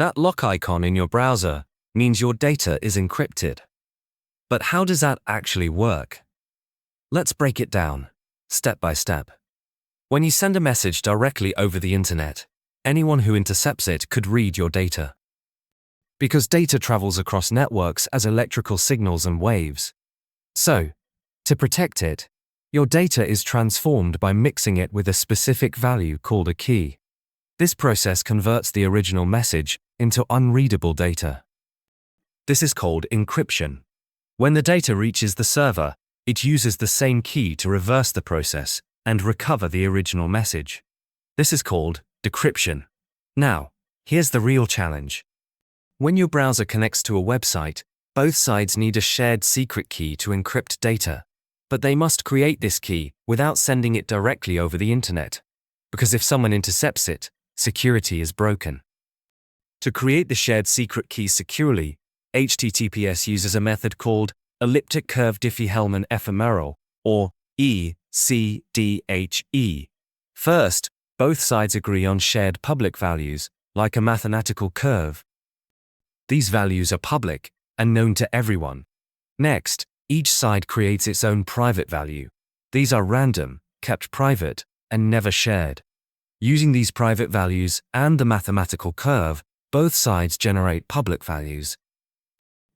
That lock icon in your browser means your data is encrypted. But how does that actually work? Let's break it down, step by step. When you send a message directly over the internet, anyone who intercepts it could read your data. Because data travels across networks as electrical signals and waves. So, to protect it, your data is transformed by mixing it with a specific value called a key. This process converts the original message into unreadable data. This is called encryption. When the data reaches the server, it uses the same key to reverse the process and recover the original message. This is called decryption. Now, here's the real challenge. When your browser connects to a website, both sides need a shared secret key to encrypt data. But they must create this key without sending it directly over the internet. Because if someone intercepts it, security is broken. To create the shared secret key securely, HTTPS uses a method called elliptic curve Diffie-Hellman ephemeral, or ECDHE. First, both sides agree on shared public values, like a mathematical curve. These values are public and known to everyone. Next, each side creates its own private value. These are random, kept private, and never shared. Using these private values and the mathematical curve, both sides generate public values.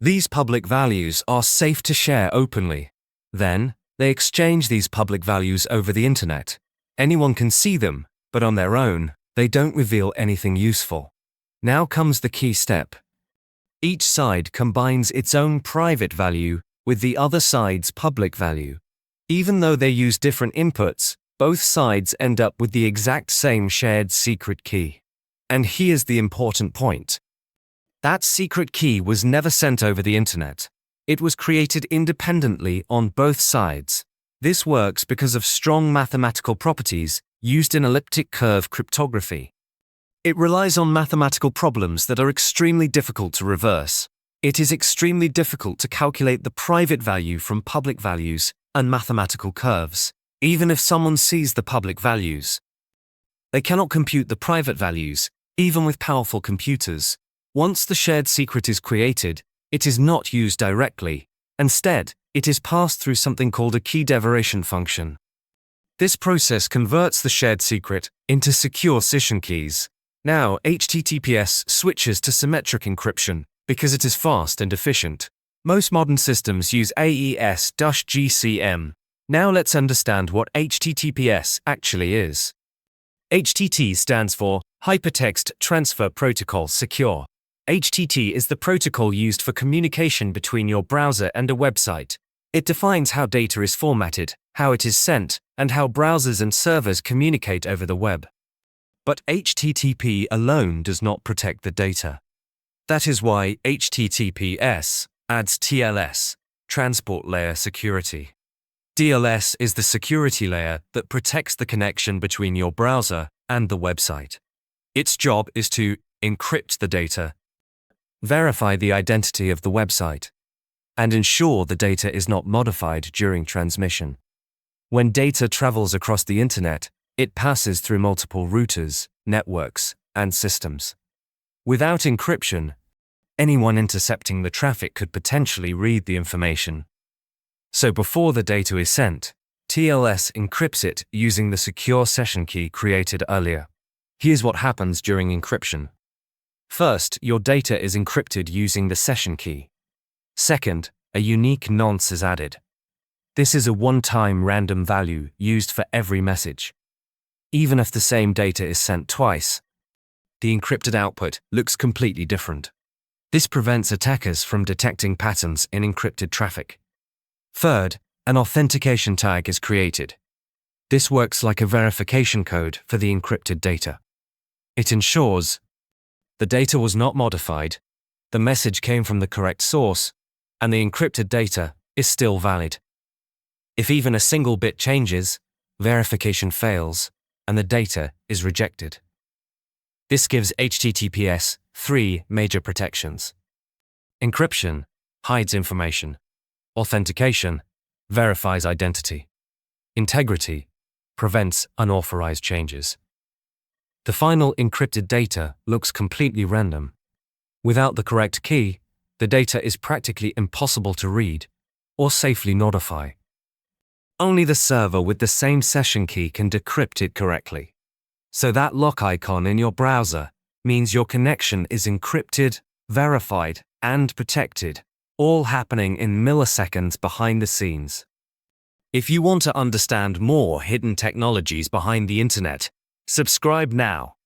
These public values are safe to share openly. Then, they exchange these public values over the internet. Anyone can see them, but on their own, they don't reveal anything useful. Now comes the key step. Each side combines its own private value with the other side's public value. Even though they use different inputs, both sides end up with the exact same shared secret key. And here's the important point. That secret key was never sent over the internet. It was created independently on both sides. This works because of strong mathematical properties used in elliptic curve cryptography. It relies on mathematical problems that are extremely difficult to reverse. It is extremely difficult to calculate the private value from public values and mathematical curves, even if someone sees the public values. They cannot compute the private values, even with powerful computers. Once the shared secret is created, it is not used directly. Instead, it is passed through something called a key derivation function. This process converts the shared secret into secure session keys. Now, HTTPS switches to symmetric encryption because it is fast and efficient. Most modern systems use AES-GCM. Now let's understand what HTTPS actually is. HTT stands for Hypertext Transfer Protocol Secure. HTTP is the protocol used for communication between your browser and a website. It defines how data is formatted, how it is sent, and how browsers and servers communicate over the web. But HTTP alone does not protect the data. That is why HTTPS adds TLS, Transport Layer Security. TLS is the security layer that protects the connection between your browser and the website. Its job is to encrypt the data, verify the identity of the website, and ensure the data is not modified during transmission. When data travels across the internet, it passes through multiple routers, networks, and systems. Without encryption, anyone intercepting the traffic could potentially read the information. So before the data is sent, TLS encrypts it using the secure session key created earlier. Here's what happens during encryption. First, your data is encrypted using the session key. Second, a unique nonce is added. This is a one-time random value used for every message. Even if the same data is sent twice, the encrypted output looks completely different. This prevents attackers from detecting patterns in encrypted traffic. Third, an authentication tag is created. This works like a verification code for the encrypted data. It ensures the data was not modified, the message came from the correct source, and the encrypted data is still valid. If even a single bit changes, verification fails, and the data is rejected. This gives HTTPS 3 major protections. Encryption hides information. Authentication verifies identity. Integrity prevents unauthorized changes. The final encrypted data looks completely random. Without the correct key, the data is practically impossible to read or safely modify. Only the server with the same session key can decrypt it correctly. So that lock icon in your browser means your connection is encrypted, verified, and protected, all happening in milliseconds behind the scenes. If you want to understand more hidden technologies behind the internet, subscribe now.